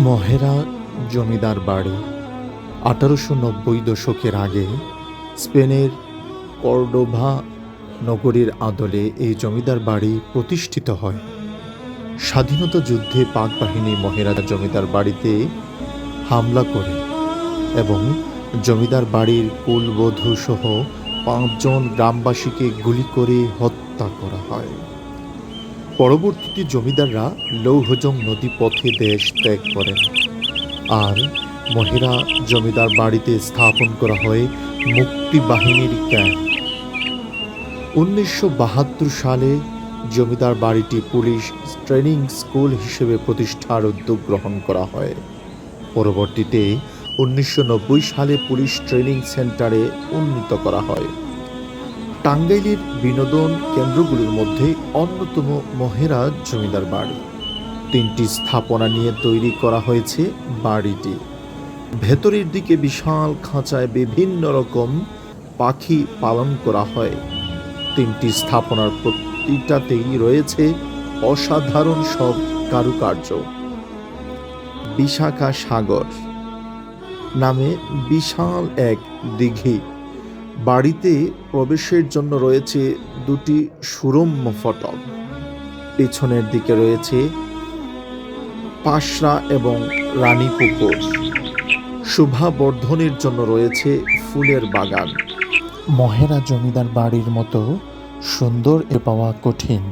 মহেরা জমিদার বাড়ি ১৮৯০ দশকের আগে স্পেনের কর্ডোভা নগরীর আদলে এই জমিদার বাড়ি প্রতিষ্ঠিত হয়। স্বাধীনতা যুদ্ধে পাক বাহিনী মহেরা জমিদার বাড়িতে হামলা করে এবং জমিদার বাড়ির কুলবধূ সহ ৫ জন গ্রামবাসীকে গুলি করে হত্যা করা হয়। পরবর্তীতে জমিদাররা লৌহজং নদী পথে দেশ ত্যাগ করেন, আর মহেরা জমিদার বাড়িতে স্থাপন করা হয় মুক্তি বাহিনীর ক্যাম্প। ১৯৭২ সালে জমিদার বাড়িটি পুলিশ ট্রেনিং স্কুল হিসেবে প্রতিষ্ঠার উদ্যোগ গ্রহণ করা হয়। পরবর্তীতে ১৯৯০ সালে পুলিশ ট্রেনিং সেন্টারে উন্নীত করা হয়। টাঙ্গাইলের বিনোদন কেন্দ্রগুলির মধ্যে অন্যতম মহেরা জমিদার বাড়ি। ৩টি স্থাপনা নিয়ে তৈরি করা হয়েছে বাড়িটি। ভেতরের দিকে বিশাল খাঁচায় বিভিন্ন রকম পাখি পালন করা হয়। ৩টি স্থাপনার প্রতিটাতেই রয়েছে অসাধারণ সব কারুকার্য। বিশাখা সাগর নামে বিশাল এক দিঘি। বাড়িতে প্রবেশের জন্য রয়েছে ২টি সুরম্য ফটক। পেছনের দিকে রয়েছে পাশরা এবং রানী পুকুর। শোভাবর্ধনের জন্য রয়েছে ফুলের বাগান। মহেরা জমিদার বাড়ির মতো সুন্দর পাওয়া কঠিন।